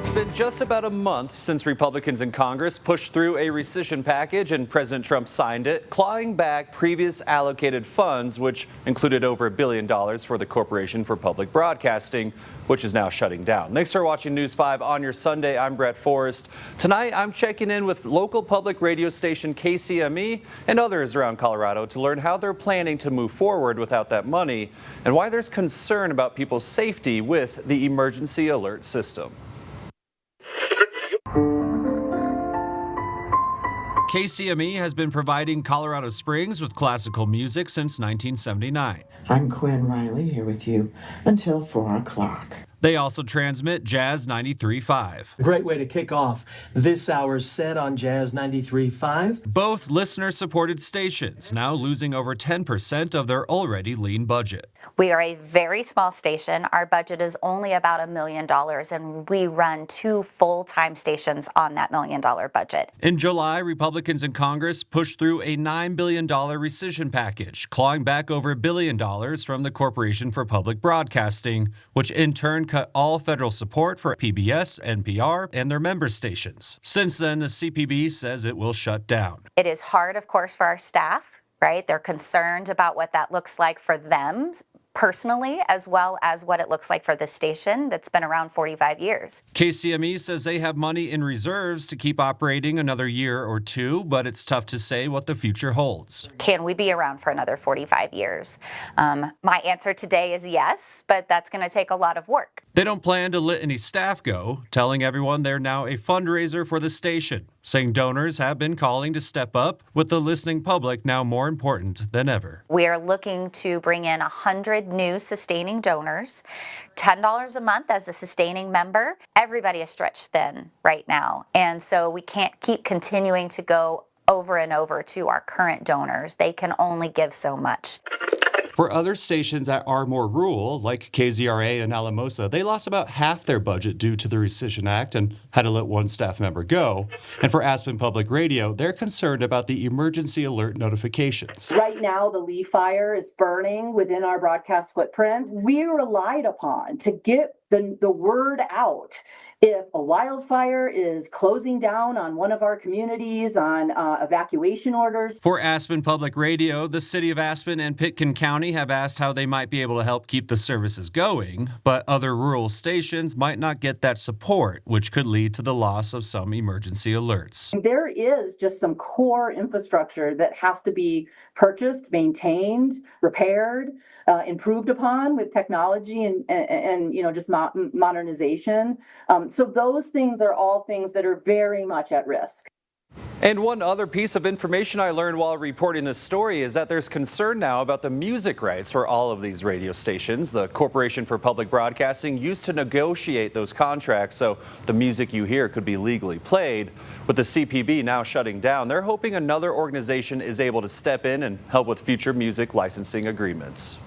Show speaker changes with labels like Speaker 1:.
Speaker 1: It's been just about a month since Republicans in Congress pushed through a rescission package and President Trump signed it, clawing back previous allocated funds, which included over $1 billion for the Corporation for Public Broadcasting, which is now shutting down. Thanks for watching News 5 on your Sunday. I'm Brett Forrest. Tonight, I'm checking in with local public radio station KCME and others around Colorado to learn how they're planning to move forward without that money and why there's concern about people's safety with the emergency alert system. KCME has been providing Colorado Springs with classical music since 1979.
Speaker 2: I'm Quinn Riley here with you until 4 o'clock.
Speaker 1: They also transmit Jazz 93.5.
Speaker 3: A great way to kick off this hour's set on Jazz 93.5.
Speaker 1: Both listener-supported stations now losing over 10% of their already lean budget.
Speaker 4: We are a very small station. Our budget is only about $1 million, and we run 2 full-time stations on that $1 million budget.
Speaker 1: In July, Republicans in Congress pushed through a $9 billion rescission package, clawing back over $1 billion from the Corporation for Public Broadcasting, which in turn cut all federal support for PBS, NPR, and their member stations. Since then, the CPB says it will shut down.
Speaker 4: It is hard, of course, for our staff, right? They're concerned about what that looks like for them personally, as well as what it looks like for the station that's been around 45 years.
Speaker 1: KCME says they have money in reserves to keep operating another year or two, but it's tough to say what the future holds.
Speaker 4: Can we be around for another 45 years? My answer today is yes, but that's going to take a lot of work.
Speaker 1: They don't plan to let any staff go, telling everyone they're now a fundraiser for the station, saying donors have been calling to step up, with the listening public now more important than ever.
Speaker 4: We are looking to bring in 100 new sustaining donors, $10 a month as a sustaining member. Everybody is stretched thin right now, and so we can't keep continuing to go over and over to our current donors. They can only give so much.
Speaker 1: For other stations that are more rural, like KZRA and Alamosa, they lost about half their budget due to the Rescission Act and had to let one staff member go. And for Aspen Public Radio, they're concerned about the emergency alert notifications.
Speaker 5: Right now, the Lee fire is burning within our broadcast footprint. We relied upon to get the word out. If a wildfire is closing down on one of our communities on evacuation orders.
Speaker 1: For Aspen Public Radio, the city of Aspen and Pitkin County have asked how they might be able to help keep the services going, but other rural stations might not get that support, which could lead to the loss of some emergency alerts.
Speaker 5: There is just some core infrastructure that has to be purchased, maintained, repaired, improved upon with technology and just modernization. So those things are all things that are very much at risk.
Speaker 1: And one other piece of information I learned while reporting this story is that there's concern now about the music rights for all of these radio stations. The Corporation for Public Broadcasting used to negotiate those contracts so the music you hear could be legally played. With the CPB now shutting down, they're hoping another organization is able to step in and help with future music licensing agreements.